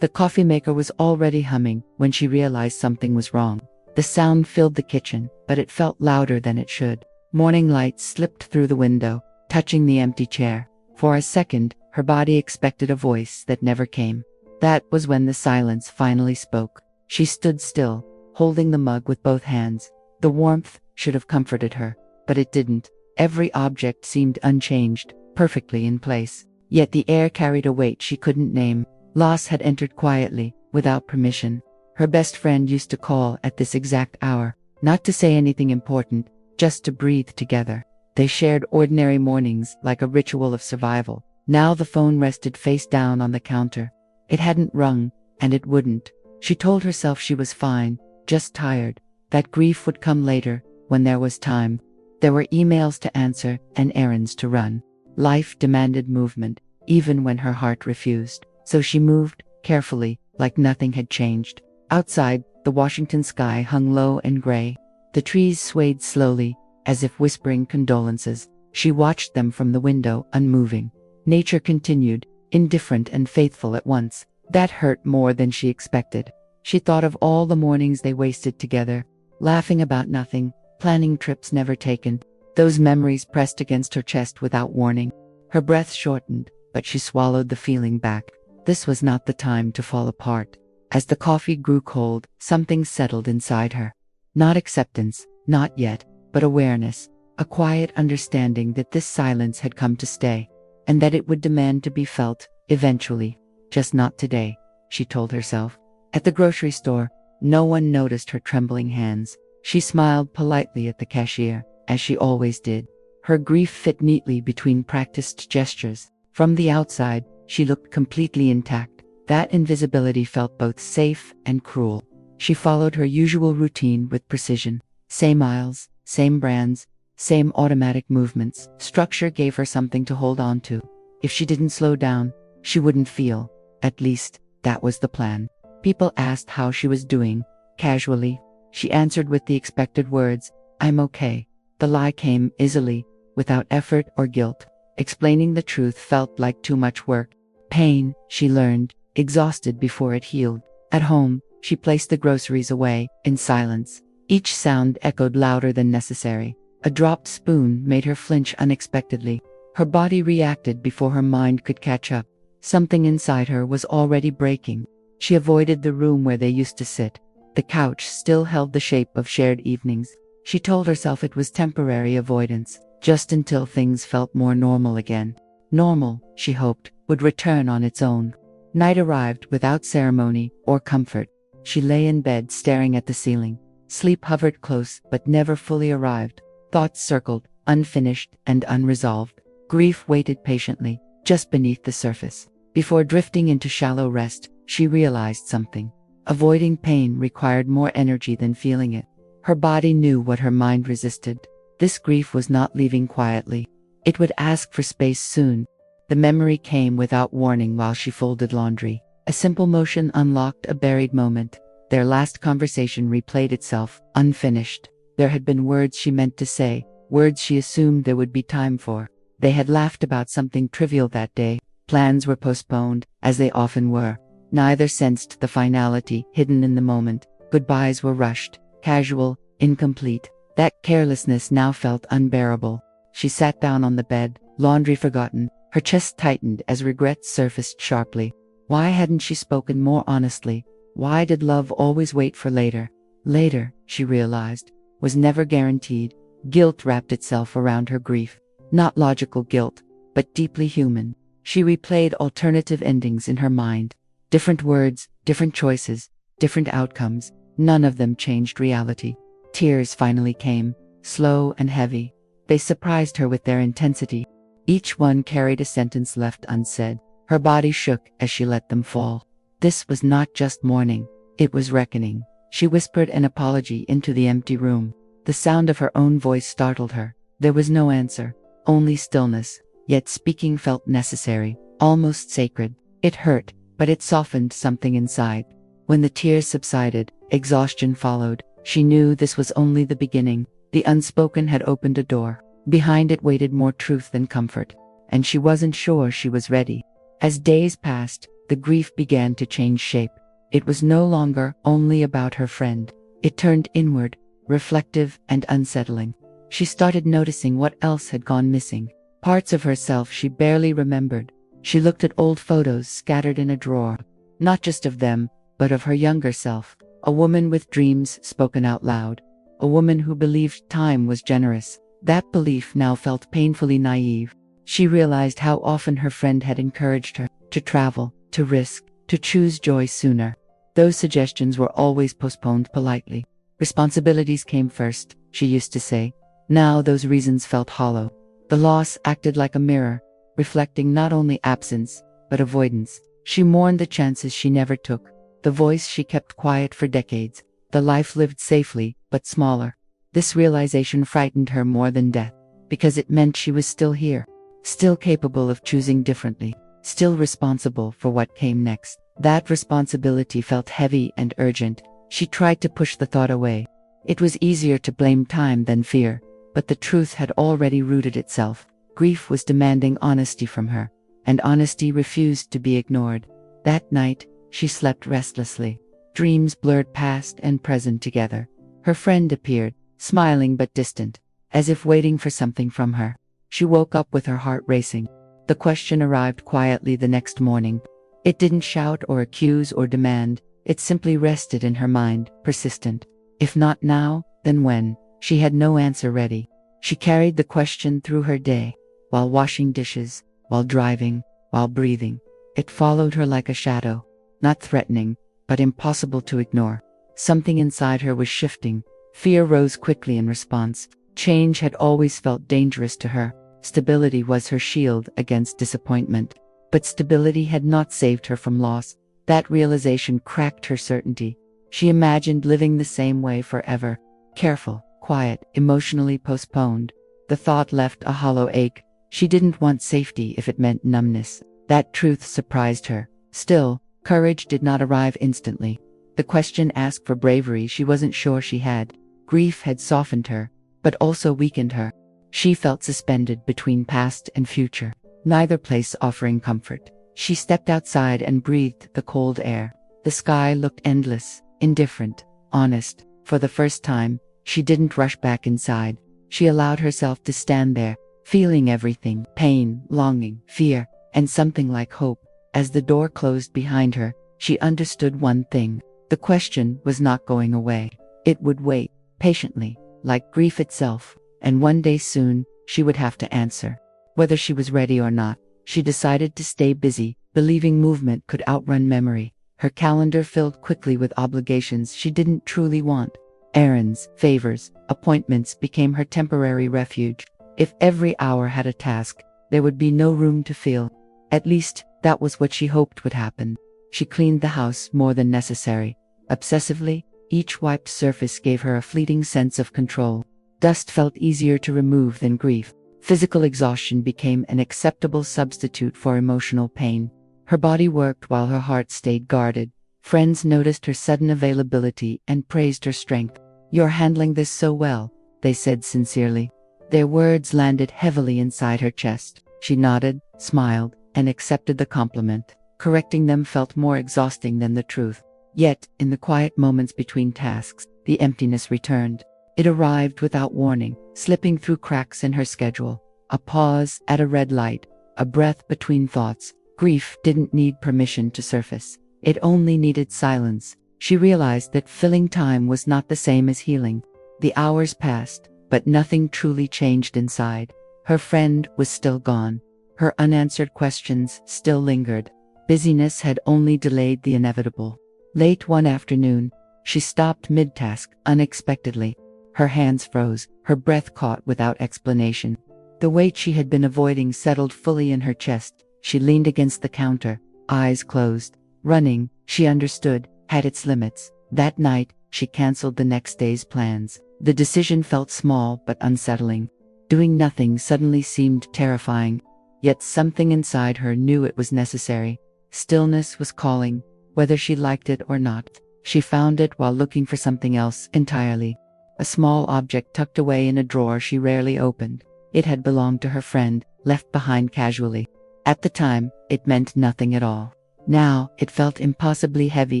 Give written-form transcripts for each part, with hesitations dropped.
The coffee maker was already humming when she realized something was wrong. The sound filled the kitchen, but it felt louder than it should. Morning light slipped through the window, touching the empty chair. For a second, her body expected a voice that never came. That was when the silence finally spoke. She stood still, holding the mug with both hands. The warmth should have comforted her, but it didn't. Every object seemed unchanged, perfectly in place. Yet the air carried a weight she couldn't name. Loss had entered quietly, without permission. Her best friend used to call at this exact hour, not to say anything important, just to breathe together. They shared ordinary mornings like a ritual of survival. Now the phone rested face down on the counter. It hadn't rung, and it wouldn't. She told herself she was fine, just tired. That grief would come later, when there was time. There were emails to answer and errands to run. Life demanded movement, even when her heart refused. So she moved, carefully, like nothing had changed. Outside, the Washington sky hung low and gray. The trees swayed slowly, as if whispering condolences. She watched them from the window, unmoving. Nature continued, indifferent and faithful at once. That hurt more than she expected. She thought of all the mornings they wasted together, laughing about nothing, planning trips never taken. Those memories pressed against her chest without warning. Her breath shortened, but she swallowed the feeling back. This was not the time to fall apart. As the coffee grew cold, something settled inside her. Not acceptance, not yet, but awareness, a quiet understanding that this silence had come to stay, and that it would demand to be felt, eventually. Just not today, she told herself. At the grocery store, no one noticed her trembling hands. She smiled politely at the cashier, as she always did. Her grief fit neatly between practiced gestures. From the outside, she looked completely intact. That invisibility felt both safe and cruel. She followed her usual routine with precision. Same aisles, same brands, same automatic movements. Structure gave her something to hold on to. If she didn't slow down, she wouldn't feel. At least, that was the plan. People asked how she was doing. Casually, she answered with the expected words, "I'm okay." The lie came easily, without effort or guilt. Explaining the truth felt like too much work. Pain, she learned, exhausted before it healed. At home, she placed the groceries away, in silence. Each sound echoed louder than necessary. A dropped spoon made her flinch unexpectedly. Her body reacted before her mind could catch up. Something inside her was already breaking. She avoided the room where they used to sit. The couch still held the shape of shared evenings. She told herself it was temporary avoidance, just until things felt more normal again. Normal, she hoped, would return on its own. Night arrived without ceremony or comfort. She lay in bed staring at the ceiling. Sleep hovered close but never fully arrived. Thoughts circled, unfinished and unresolved. Grief waited patiently, just beneath the surface. Before drifting into shallow rest, she realized something. Avoiding pain required more energy than feeling it. Her body knew what her mind resisted. This grief was not leaving quietly. It would ask for space soon. The memory came without warning while she folded laundry. A simple motion unlocked a buried moment. Their last conversation replayed itself, unfinished. There had been words she meant to say, words she assumed there would be time for. They had laughed about something trivial that day. Plans were postponed, as they often were. Neither sensed the finality hidden in the moment. Goodbyes were rushed, casual, incomplete. That carelessness now felt unbearable. She sat down on the bed, laundry forgotten. Her chest tightened as regret surfaced sharply. Why hadn't she spoken more honestly? Why did love always wait for later? Later, she realized, was never guaranteed. Guilt wrapped itself around her grief. Not logical guilt, but deeply human. She replayed alternative endings in her mind. Different words, different choices, different outcomes. None of them changed reality. Tears finally came, slow and heavy. They surprised her with their intensity. Each one carried a sentence left unsaid. Her body shook as she let them fall. This was not just mourning, it was reckoning. She whispered an apology into the empty room. The sound of her own voice startled her. There was no answer, only stillness. Yet speaking felt necessary, almost sacred. It hurt, but it softened something inside. When the tears subsided, exhaustion followed. She knew this was only the beginning. The unspoken had opened a door. Behind it waited more truth than comfort, and she wasn't sure she was ready. As days passed, the grief began to change shape. It was no longer only about her friend. It turned inward, reflective and unsettling. She started noticing what else had gone missing. Parts of herself she barely remembered. She looked at old photos scattered in a drawer. Not just of them, but of her younger self. A woman with dreams spoken out loud. A woman who believed time was generous. That belief now felt painfully naive. She realized how often her friend had encouraged her to travel, to risk, to choose joy sooner. Those suggestions were always postponed politely. Responsibilities came first, she used to say. Now those reasons felt hollow. The loss acted like a mirror, reflecting not only absence, but avoidance. She mourned the chances she never took, the voice she kept quiet for decades, the life lived safely, but smaller. This realization frightened her more than death, because it meant she was still here, still capable of choosing differently, still responsible for what came next. That responsibility felt heavy and urgent. She tried to push the thought away. It was easier to blame time than fear, but the truth had already rooted itself. Grief was demanding honesty from her, and honesty refused to be ignored. That night, she slept restlessly. Dreams blurred past and present together. Her friend appeared, smiling but distant, as if waiting for something from her. She woke up with her heart racing. The question arrived quietly the next morning. It didn't shout or accuse or demand. It simply rested in her mind, persistent. If not now, then when? She had no answer ready. She carried the question through her day, while washing dishes, while driving, while breathing. It followed her like a shadow, not threatening, but impossible to ignore. Something inside her was shifting. Fear rose quickly in response. Change had always felt dangerous to her. Stability was her shield against disappointment. But stability had not saved her from loss. That realization cracked her certainty. She imagined living the same way forever. Careful, quiet, emotionally postponed. The thought left a hollow ache. She didn't want safety if it meant numbness. That truth surprised her. Still, courage did not arrive instantly. The question asked for bravery she wasn't sure she had. Grief had softened her, but also weakened her. She felt suspended between past and future, neither place offering comfort. She stepped outside and breathed the cold air. The sky looked endless, indifferent, honest. For the first time, she didn't rush back inside. She allowed herself to stand there, feeling everything: pain, longing, fear, and something like hope. As the door closed behind her, she understood one thing. The question was not going away. It would wait, patiently, like grief itself, and one day soon, she would have to answer. Whether she was ready or not, she decided to stay busy, believing movement could outrun memory. Her calendar filled quickly with obligations she didn't truly want. Errands, favors, appointments became her temporary refuge. If every hour had a task, there would be no room to feel. At least, that was what she hoped would happen. She cleaned the house more than necessary. Obsessively, each wiped surface gave her a fleeting sense of control. Dust felt easier to remove than grief. Physical exhaustion became an acceptable substitute for emotional pain. Her body worked while her heart stayed guarded. Friends noticed her sudden availability and praised her strength. "You're handling this so well," they said sincerely. Their words landed heavily inside her chest. She nodded, smiled, and accepted the compliment. Correcting them felt more exhausting than the truth. Yet, in the quiet moments between tasks, the emptiness returned. It arrived without warning, slipping through cracks in her schedule. A pause at a red light, a breath between thoughts. Grief didn't need permission to surface. It only needed silence. She realized that filling time was not the same as healing. The hours passed, but nothing truly changed inside. Her friend was still gone. Her unanswered questions still lingered. Busyness had only delayed the inevitable. Late one afternoon, she stopped mid-task unexpectedly. Her hands froze, her breath caught without explanation. The weight she had been avoiding settled fully in her chest. She leaned against the counter, eyes closed. Running, she understood, had its limits. That night, she canceled the next day's plans. The decision felt small but unsettling. Doing nothing suddenly seemed terrifying. Yet something inside her knew it was necessary. Stillness was calling, whether she liked it or not. She found it while looking for something else entirely. A small object tucked away in a drawer she rarely opened. It had belonged to her friend, left behind casually. At the time, it meant nothing at all. Now, it felt impossibly heavy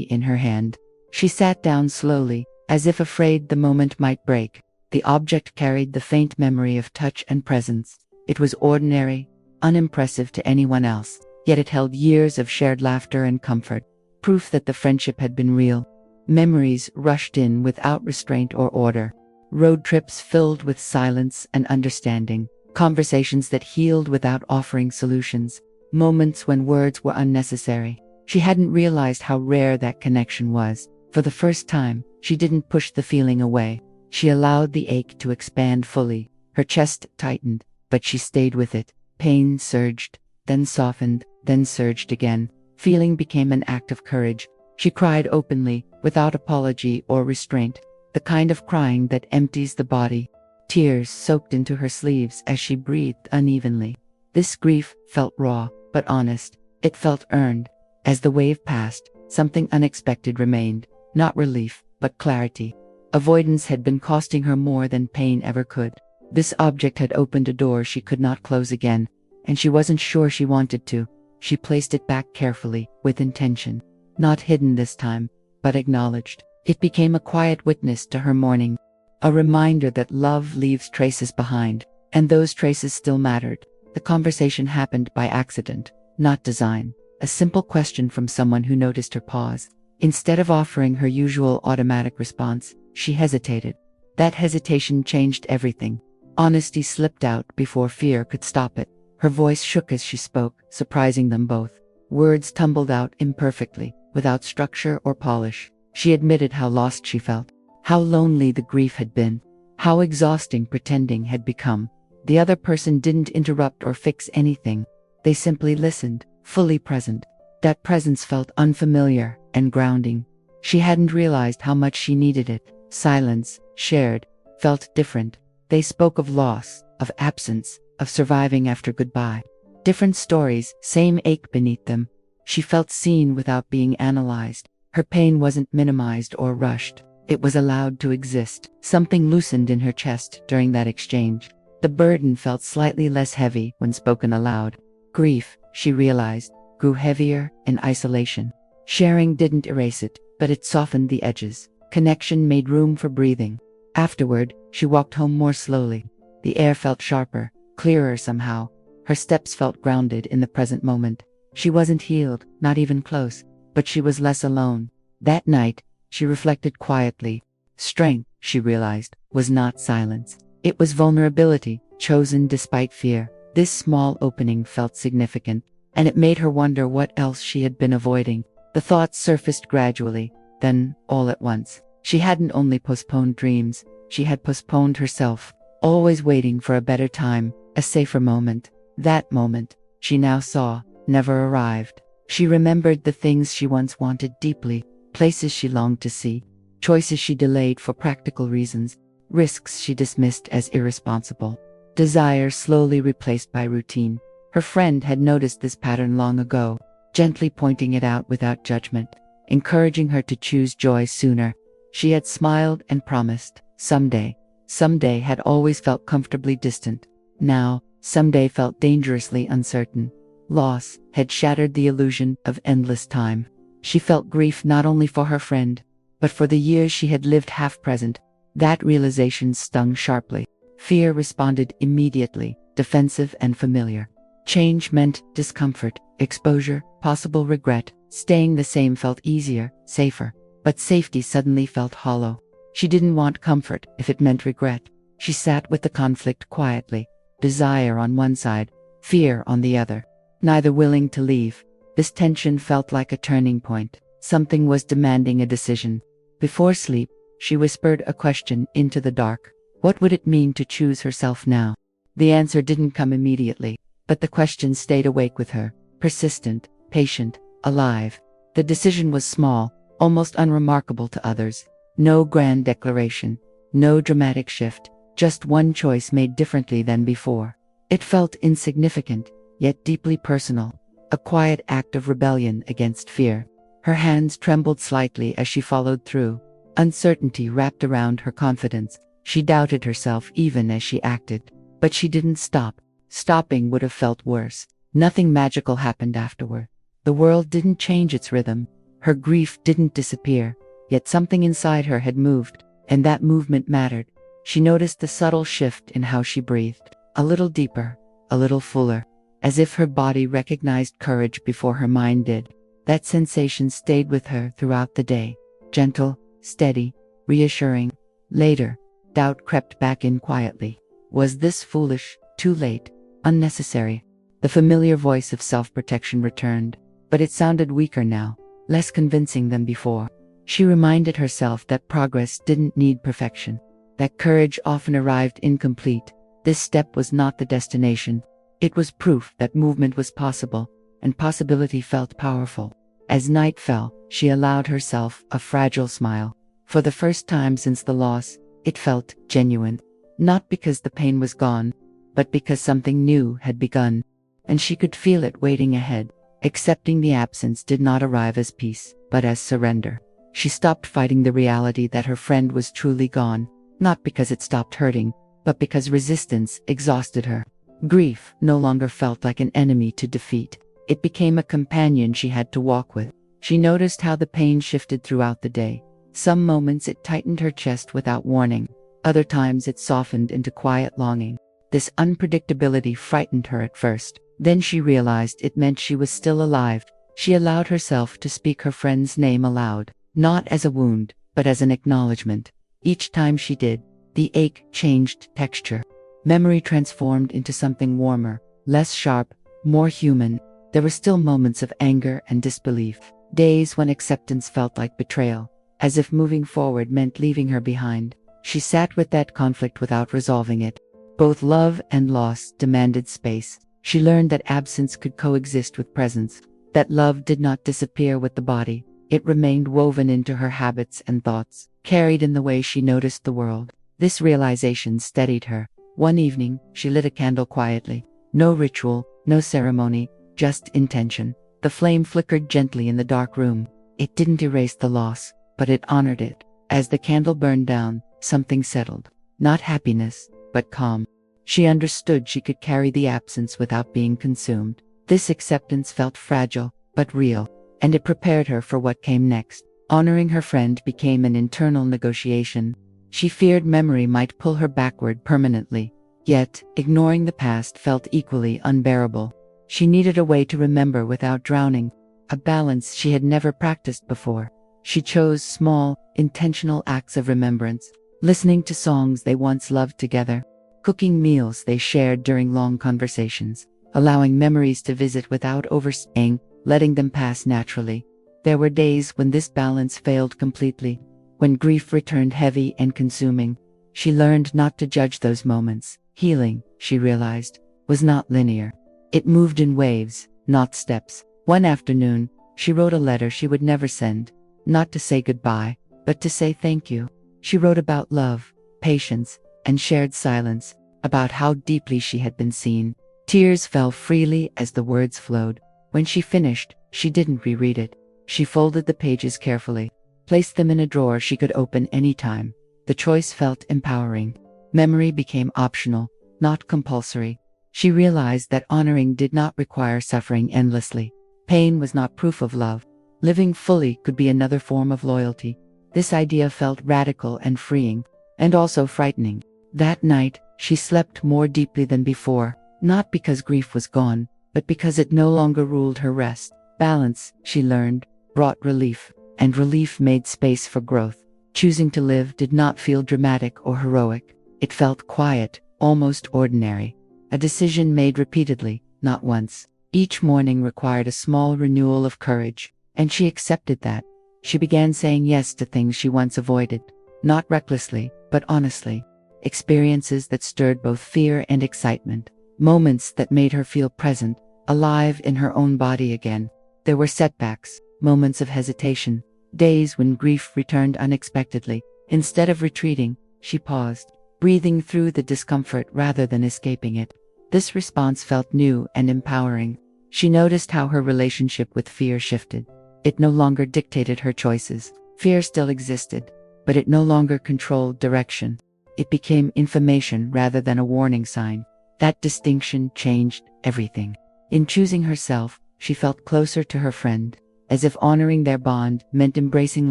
in her hand. She sat down slowly, as if afraid the moment might break. The object carried the faint memory of touch and presence. It was ordinary, unimpressive to anyone else, yet it held years of shared laughter and comfort, proof that the friendship had been real. Memories rushed in without restraint or order. Road trips filled with silence and understanding. Conversations that healed without offering solutions. Moments when words were unnecessary. She hadn't realized how rare that connection was. For the first time, she didn't push the feeling away. She allowed the ache to expand fully. Her chest tightened, but she stayed with it. Pain surged, then softened, then surged again. Feeling became an act of courage. She cried openly, without apology or restraint, the kind of crying that empties the body. Tears soaked into her sleeves as she breathed unevenly. This grief felt raw, but honest. It felt earned. As the wave passed, something unexpected remained. Not relief, but clarity. Avoidance had been costing her more than pain ever could. This object had opened a door she could not close again, and she wasn't sure she wanted to. She placed it back carefully, with intention. Not hidden this time, but acknowledged. It became a quiet witness to her mourning. A reminder that love leaves traces behind, and those traces still mattered. The conversation happened by accident, not design. A simple question from someone who noticed her pause. Instead of offering her usual automatic response, she hesitated. That hesitation changed everything. Honesty slipped out before fear could stop it. Her voice shook as she spoke, surprising them both. Words tumbled out imperfectly, without structure or polish. She admitted how lost she felt, how lonely the grief had been, how exhausting pretending had become. The other person didn't interrupt or fix anything. They simply listened, fully present. That presence felt unfamiliar and grounding. She hadn't realized how much she needed it. Silence, shared, felt different. They spoke of loss, of absence, of surviving after goodbye. Different stories, same ache beneath them. She felt seen without being analyzed. Her pain wasn't minimized or rushed. It was allowed to exist. Something loosened in her chest during that exchange. The burden felt slightly less heavy when spoken aloud. Grief, she realized, grew heavier in isolation. Sharing didn't erase it, but it softened the edges. Connection made room for breathing. Afterward, she walked home more slowly. The air felt sharper, clearer somehow. Her steps felt grounded in the present moment. She wasn't healed, not even close, but she was less alone. That night, she reflected quietly. Strength, she realized, was not silence. It was vulnerability, chosen despite fear. This small opening felt significant, and it made her wonder what else she had been avoiding. The thoughts surfaced gradually, then, all at once. She hadn't only postponed dreams, she had postponed herself, always waiting for a better time, a safer moment. That moment, she now saw, never arrived. She remembered the things she once wanted deeply, places she longed to see, choices she delayed for practical reasons, risks she dismissed as irresponsible. Desire slowly replaced by routine. Her friend had noticed this pattern long ago, gently pointing it out without judgment, encouraging her to choose joy sooner. She had smiled and promised, someday. Someday had always felt comfortably distant. Now, someday felt dangerously uncertain. Loss had shattered the illusion of endless time. She felt grief not only for her friend, but for the years she had lived half-present. That realization stung sharply. Fear responded immediately, defensive and familiar. Change meant discomfort, exposure, possible regret. Staying the same felt easier, safer. But safety suddenly felt hollow. She didn't want comfort if it meant regret. She sat with the conflict quietly, desire on one side, fear on the other, neither willing to leave. This tension felt like a turning point. Something was demanding a decision. Before sleep, she whispered a question into the dark. What would it mean to choose herself now? The answer didn't come immediately, but the question stayed awake with her, persistent, patient, alive. The decision was small, almost unremarkable to others. No grand declaration, no dramatic shift, just one choice made differently than before. It felt insignificant, yet deeply personal, a quiet act of rebellion against fear. Her hands trembled slightly as she followed through. Uncertainty wrapped around her confidence. She doubted herself even as she acted. But she didn't stop. Stopping would have felt worse. Nothing magical happened afterward. The world didn't change its rhythm. Her grief didn't disappear. Yet something inside her had moved, and that movement mattered. She noticed the subtle shift in how she breathed. A little deeper, a little fuller, as if her body recognized courage before her mind did. That sensation stayed with her throughout the day. Gentle, steady, reassuring. Later, doubt crept back in quietly. Was this foolish, too late, unnecessary? The familiar voice of self-protection returned, but it sounded weaker now, less convincing than before. She reminded herself that progress didn't need perfection, that courage often arrived incomplete. This step was not the destination. It was proof that movement was possible, and possibility felt powerful. As night fell, she allowed herself a fragile smile. For the first time since the loss, it felt genuine. Not because the pain was gone, but because something new had begun. And she could feel it waiting ahead. Accepting the absence did not arrive as peace, but as surrender. She stopped fighting the reality that her friend was truly gone, not because it stopped hurting, but because resistance exhausted her. Grief no longer felt like an enemy to defeat. It became a companion she had to walk with. She noticed how the pain shifted throughout the day. Some moments it tightened her chest without warning. Other times it softened into quiet longing. This unpredictability frightened her at first. Then she realized it meant she was still alive. She allowed herself to speak her friend's name aloud, not as a wound, but as an acknowledgement. Each time she did, the ache changed texture. Memory transformed into something warmer, less sharp, more human. There were still moments of anger and disbelief, days when acceptance felt like betrayal, as if moving forward meant leaving her behind. She sat with that conflict without resolving it. Both love and loss demanded space. She learned that absence could coexist with presence, that love did not disappear with the body. It remained woven into her habits and thoughts, carried in the way she noticed the world. This realization steadied her. One evening, she lit a candle quietly. No ritual, no ceremony, just intention. The flame flickered gently in the dark room. It didn't erase the loss, but it honored it. As the candle burned down, something settled. Not happiness, but calm. She understood she could carry the absence without being consumed. This acceptance felt fragile, but real, and it prepared her for what came next. Honoring her friend became an internal negotiation. She feared memory might pull her backward permanently. Yet, ignoring the past felt equally unbearable. She needed a way to remember without drowning, a balance she had never practiced before. She chose small, intentional acts of remembrance, listening to songs they once loved together, cooking meals they shared during long conversations, allowing memories to visit without overstaying, letting them pass naturally. There were days when this balance failed completely, when grief returned heavy and consuming. She learned not to judge those moments. Healing, she realized, was not linear. It moved in waves, not steps. One afternoon, she wrote a letter she would never send, not to say goodbye, but to say thank you. She wrote about love, patience, and shared silence, about how deeply she had been seen. Tears fell freely as the words flowed. When she finished, she didn't reread it. She folded the pages carefully, placed them in a drawer she could open anytime. The choice felt empowering. Memory became optional, not compulsory. She realized that honoring did not require suffering endlessly. Pain was not proof of love. Living fully could be another form of loyalty. This idea felt radical and freeing, and also frightening. That night, she slept more deeply than before, not because grief was gone, but because it no longer ruled her rest. Balance, she learned, brought relief, and relief made space for growth. Choosing to live did not feel dramatic or heroic. It felt quiet, almost ordinary. A decision made repeatedly, not once. Each morning required a small renewal of courage, and she accepted that. She began saying yes to things she once avoided, not recklessly, but honestly. Experiences that stirred both fear and excitement. Moments that made her feel present, alive in her own body again. There were setbacks, moments of hesitation, days when grief returned unexpectedly. Instead of retreating, she paused, breathing through the discomfort rather than escaping it. This response felt new and empowering. She noticed how her relationship with fear shifted. It no longer dictated her choices. Fear still existed, but it no longer controlled direction. It became information rather than a warning sign. That distinction changed everything. In choosing herself, she felt closer to her friend, as if honoring their bond meant embracing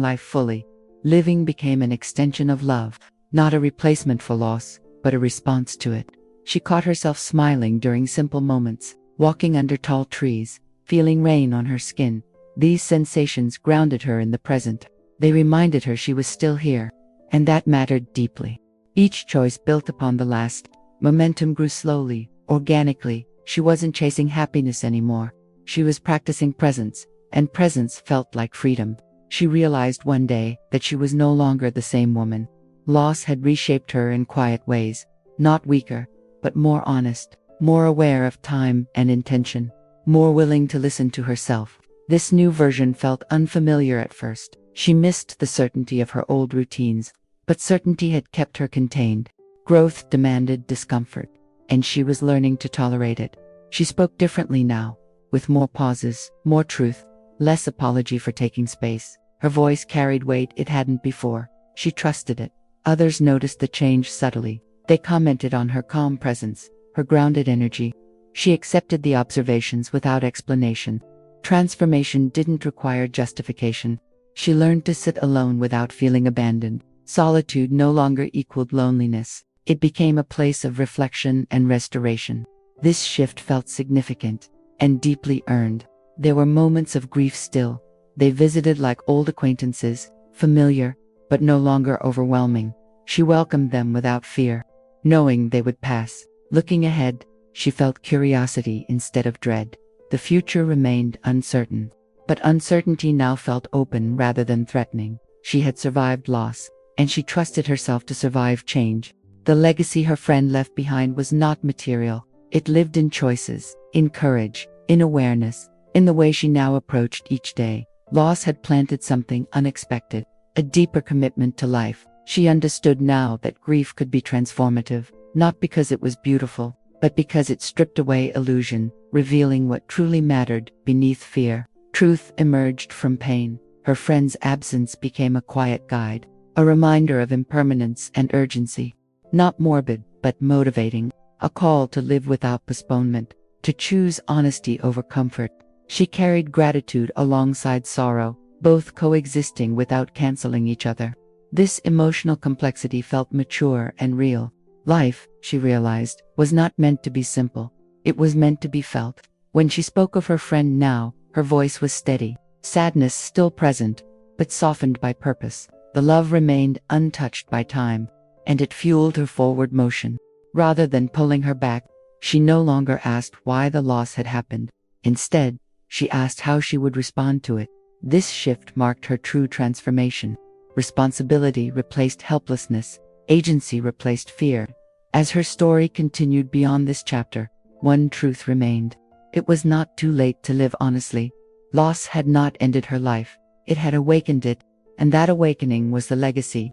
life fully. Living became an extension of love, not a replacement for loss, but a response to it. She caught herself smiling during simple moments, walking under tall trees, feeling rain on her skin. These sensations grounded her in the present. They reminded her she was still here, and that mattered deeply. Each choice built upon the last. Momentum grew slowly, organically. She wasn't chasing happiness anymore. She was practicing presence, and presence felt like freedom. She realized one day that she was no longer the same woman. Loss had reshaped her in quiet ways, not weaker, but more honest, more aware of time and intention, more willing to listen to herself. This new version felt unfamiliar at first. She missed the certainty of her old routines, but certainty had kept her contained. Growth demanded discomfort, and she was learning to tolerate it. She spoke differently now, with more pauses, more truth, less apology for taking space. Her voice carried weight it hadn't before. She trusted it. Others noticed the change subtly. They commented on her calm presence, her grounded energy. She accepted the observations without explanation. Transformation didn't require justification. She learned to sit alone without feeling abandoned. Solitude no longer equaled loneliness. It became a place of reflection and restoration. This shift felt significant and deeply earned. There were moments of grief still. They visited like old acquaintances, familiar, but no longer overwhelming. She welcomed them without fear, knowing they would pass. Looking ahead, she felt curiosity instead of dread. The future remained uncertain, but uncertainty now felt open rather than threatening. She had survived loss, and she trusted herself to survive change. The legacy her friend left behind was not material. It lived in choices, in courage, in awareness, in the way she now approached each day. Loss had planted something unexpected, a deeper commitment to life. She understood now that grief could be transformative, not because it was beautiful, but because it stripped away illusion, revealing what truly mattered beneath fear. Truth emerged from pain. Her friend's absence became a quiet guide, a reminder of impermanence and urgency. Not morbid, but motivating. A call to live without postponement, to choose honesty over comfort. She carried gratitude alongside sorrow, both coexisting without canceling each other. This emotional complexity felt mature and real. Life, she realized, was not meant to be simple. It was meant to be felt. When she spoke of her friend now, her voice was steady, sadness still present, but softened by purpose. The love remained untouched by time, and it fueled her forward motion. Rather than pulling her back, she no longer asked why the loss had happened. Instead, she asked how she would respond to it. This shift marked her true transformation. Responsibility replaced helplessness, agency replaced fear. As her story continued beyond this chapter, one truth remained. It was not too late to live honestly. Loss had not ended her life. It had awakened it, and that awakening was the legacy